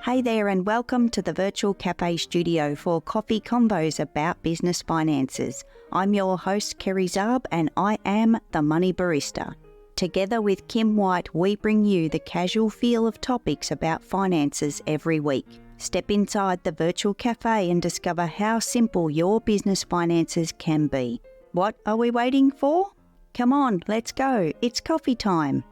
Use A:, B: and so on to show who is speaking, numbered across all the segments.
A: Hey there and welcome to the Virtual Cafe Studio for coffee convos about business finances. I'm your host Kerry Zarb and I am the Money Barista. Together with Kim White, we bring you the casual feel of topics about finances every week. Step inside the Virtual Cafe and discover how simple your business finances can be. What are we waiting for? Come on, let's go. It's coffee time.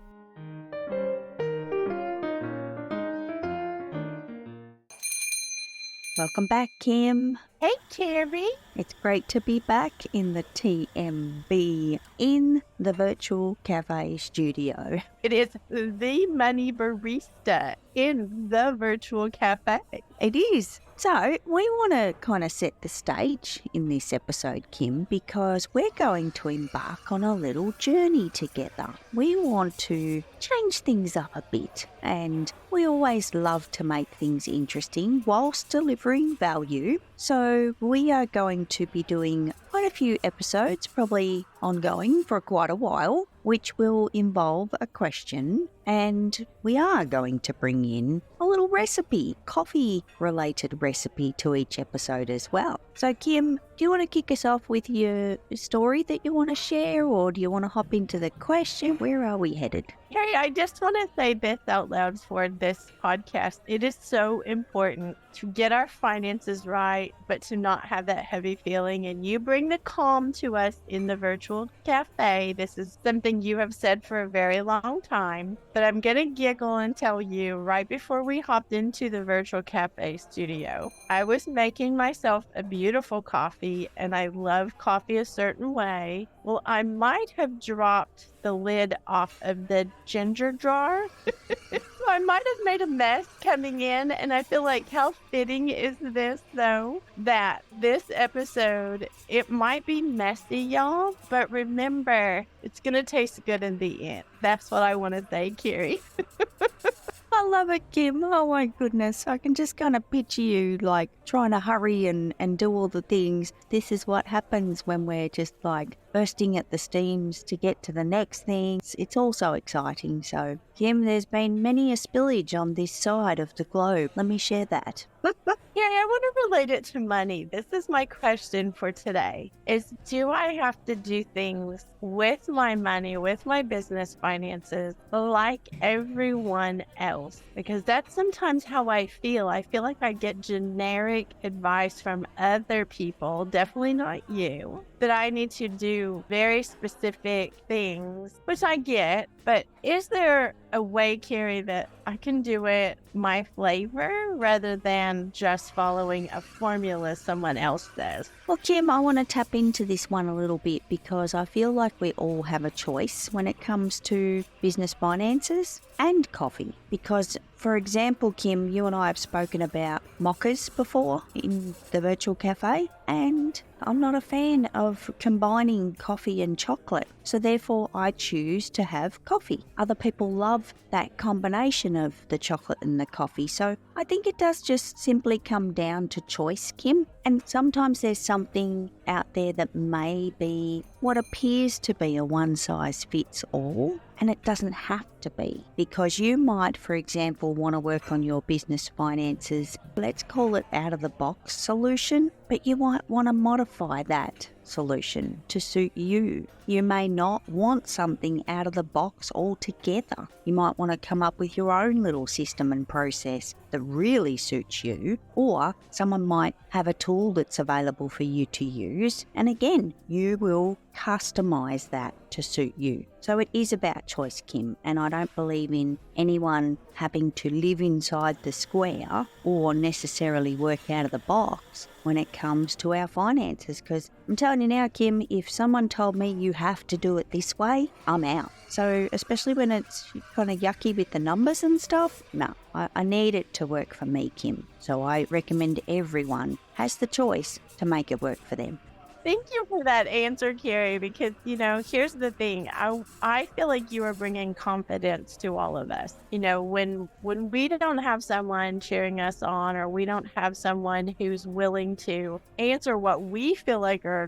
A: Welcome back, Kim.
B: Hey, Kerry.
A: It's great to be back in the TMB, in the Virtual Cafe Studio.
B: It is the Money Barista in the Virtual Cafe.
A: It is. So we want to kind of set the stage in this episode, Kim, because we're going to embark on a little journey together. We want to change things up a bit, and we always love to make things interesting whilst delivering value. So we are going to be doing quite a few episodes, probably ongoing for quite a while, which will involve a question, and we are going to bring in a little recipe, coffee-related recipe to each episode as well. So Kim, do you want to kick us off with your story that you want to share, or do you want to hop into the question? Where are we headed?
B: Kerry, I just want to say this out loud for this podcast. It is so important to get our finances right, but to not have that heavy feeling. And you bring the calm to us in the Virtual Cafe. This is something you have said for a very long time, but I'm going to giggle and tell you right before we hopped into the Virtual Cafe studio, I was making myself a beautiful coffee, and I love coffee a certain way. Well, I might have dropped the lid off of the ginger jar. So I might have made a mess coming in, and I feel like how fitting is this, though, that this episode, it might be messy, y'all, but remember, it's going to taste good in the end. That's what I want to say, Kerry.
A: I love it, Kim. Oh my goodness. I can just kind of picture you like trying to hurry and do all the things. This is what happens when we're just like bursting at the seams to get to the next thing. It's all so exciting. So, Kim, there's been many a spillage on this side of the globe. Let me share that.
B: Yeah, I want to relate it to money. This is my question for today, is do I have to do things with my money, with my business finances, like everyone else? Because that's sometimes how I feel. I feel like I get generic advice from other people, definitely not you, that I need to do very specific things, which I get, but is there a way, Kerry, that I can do it my flavor rather than just following a formula someone else says?
A: Well, Kim, I want to tap into this one a little bit because I feel like we all have a choice when it comes to business finances and coffee. Because, for example, Kim, you and I have spoken about mochas before in the Virtual Cafe, and I'm not a fan of combining coffee and chocolate. So therefore, I choose to have coffee. Other people love that combination of the chocolate and the coffee. So I think it does just simply come down to choice, Kim. And sometimes there's something out there that may be what appears to be a one-size-fits-all, and it doesn't have to be, because you might, for example, want to work on your business finances, let's call it out-of-the-box solution, but you might want to modify that solution to suit you. You may not want something out of the box altogether. You might want to come up with your own little system and process that really suits you, or someone might have a tool that's available for you to use, and again, you will customize that to suit you. So it is about choice, Kim, and I don't believe in anyone having to live inside the square or necessarily work out of the box when it comes to our finances, because I'm telling you now, Kim, if someone told me you have to do it this way, I'm out. So especially when it's kind of yucky with the numbers and stuff, no, I need it to work for me, Kim. So I recommend everyone has the choice to make it work for them.
B: Thank you for that answer, Kerry, because, here's the thing. I feel like you are bringing confidence to all of us. When we don't have someone cheering us on, or we don't have someone who's willing to answer what we feel like are,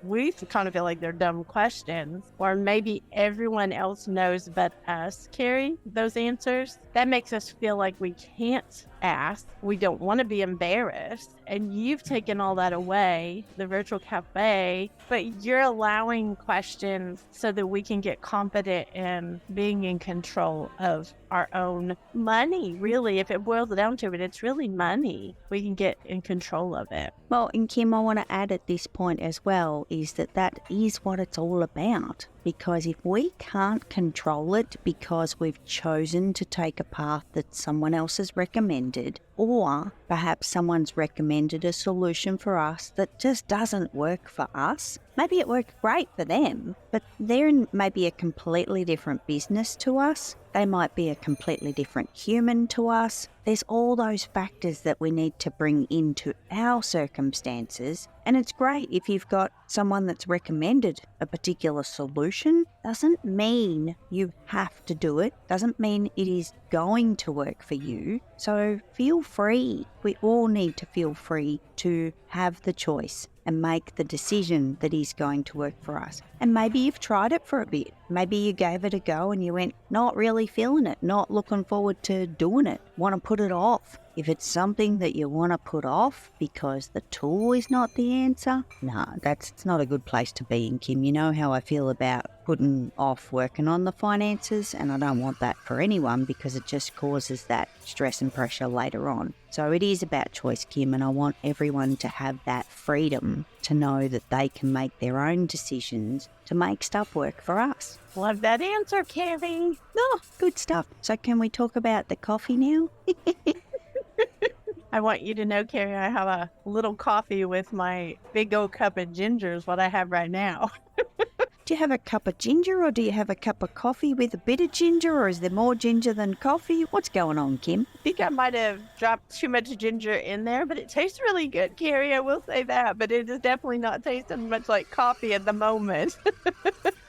B: we kind of feel like they're dumb questions, or maybe everyone else knows but us, Kerry, those answers, that makes us feel like we can't ask. We don't want to be embarrassed. And you've taken all that away, the virtual cafe, but you're allowing questions so that we can get confident in being in control of our own money. Really, if it boils down to it, it's really money. We can get in control of it.
A: Well, and Kim, I want to add at this point as well is that is what it's all about. Because if we can't control it because we've chosen to take a path that someone else has recommended, or perhaps someone's recommended a solution for us that just doesn't work for us, maybe it worked great for them, but they're in maybe a completely different business to us. They might be a completely different human to us. There's all those factors that we need to bring into our circumstances. And it's great if you've got someone that's recommended a particular solution. Doesn't mean you have to do it. Doesn't mean it is going to work for you. So feel free. We all need to feel free to have the choice and make the decision that is going to work for us. And maybe you've tried it for a bit. Maybe you gave it a go and you went, not really feeling it, not looking forward to doing it, want to put it off. If it's something that you want to put off because the tool is not the answer, it's not a good place to be in, Kim. You know how I feel about putting off working on the finances, and I don't want that for anyone because it just causes that stress and pressure later on. So it is about choice, Kim, and I want everyone to have that freedom to know that they can make their own decisions to make stuff work for us.
B: Love that answer, Carrie.
A: Oh, good stuff. So can we talk about the coffee now?
B: I want you to know, Carrie, I have a little coffee with my big old cup of ginger is what I have right now.
A: Do you have a cup of ginger, or do you have a cup of coffee with a bit of ginger, or is there more ginger than coffee? What's going on, Kim?
B: I think I might have dropped too much ginger in there, but it tastes really good, Carrie. I will say that, but it is definitely not tasting much like coffee at the moment.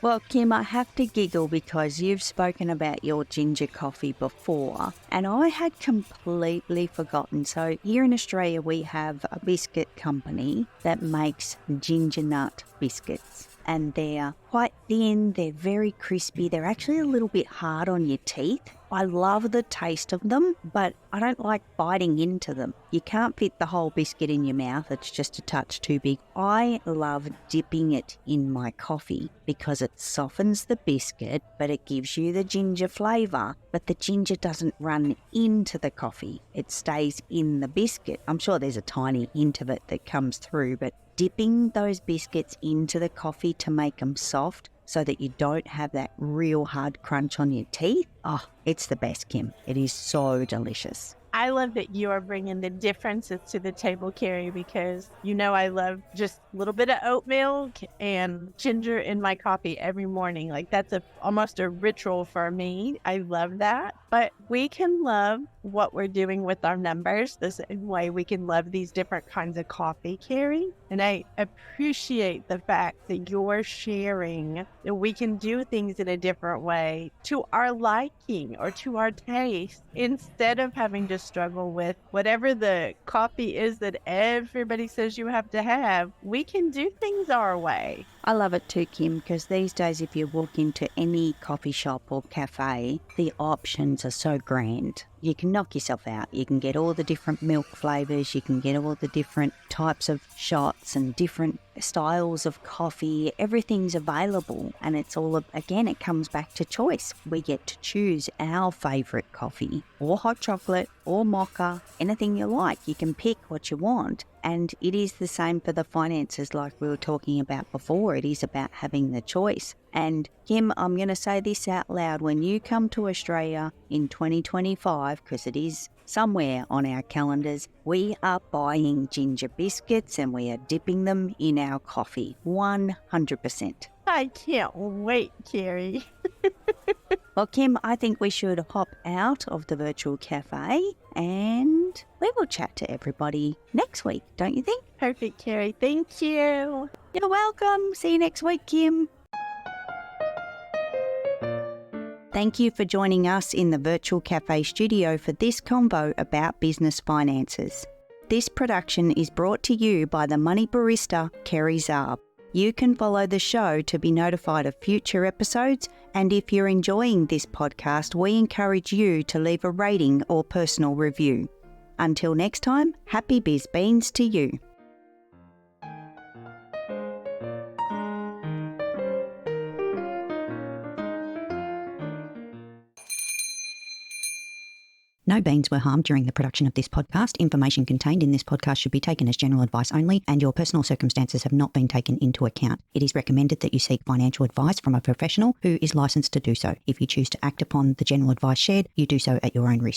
A: Well, Kim, I have to giggle because you've spoken about your ginger coffee before, and I had completely forgotten. So here in Australia, we have a biscuit company that makes ginger nut biscuits. And they're quite thin, they're very crispy, they're actually a little bit hard on your teeth. I love the taste of them, but I don't like biting into them. You can't fit the whole biscuit in your mouth, it's just a touch too big. I love dipping it in my coffee because it softens the biscuit, but it gives you the ginger flavour, but the ginger doesn't run into the coffee. It stays in the biscuit. I'm sure there's a tiny hint of it that comes through, but dipping those biscuits into the coffee to make them soft so that you don't have that real hard crunch on your teeth. Oh, it's the best, Kim. It is so delicious.
B: I love that you are bringing the differences to the table, Carrie, because you know I love just a little bit of oat milk and ginger in my coffee every morning. Like that's almost a ritual for me. I love that. But we can love what we're doing with our numbers the same way we can love these different kinds of coffee, Carrie. And I appreciate the fact that you're sharing that we can do things in a different way to our liking or to our taste instead of having to struggle with whatever the coffee is that everybody says you have to have. We can do things our way.
A: I love it too, Kim, because these days if you walk into any coffee shop or cafe, the options are so grand. You can knock yourself out. You can get all the different milk flavours, you can get all the different types of shots and different styles of coffee. Everything's available, and it's all, again, it comes back to choice. We get to choose our favourite coffee or hot chocolate or mocha, anything you like. You can pick what you want. And it is the same for the finances like we were talking about before. It is about having the choice. And Kim, I'm going to say this out loud. When you come to Australia in 2025, because it is somewhere on our calendars, we are buying ginger biscuits and we are dipping them in our coffee. 100%.
B: I can't wait, Carrie.
A: Well, Kim, I think we should hop out of the virtual cafe and we will chat to everybody next week, don't you think?
B: Perfect, Carrie. Thank you.
A: You're welcome. See you next week, Kim. Thank you for joining us in the Virtual Cafe studio for this convo about business finances. This production is brought to you by the Money Barista, Kerry Zarb. You can follow the show to be notified of future episodes, and if you're enjoying this podcast, we encourage you to leave a rating or personal review. Until next time, happy biz beans to you. No beans were harmed during the production of this podcast. Information contained in this podcast should be taken as general advice only, and your personal circumstances have not been taken into account. It is recommended that you seek financial advice from a professional who is licensed to do so. If you choose to act upon the general advice shared, you do so at your own risk.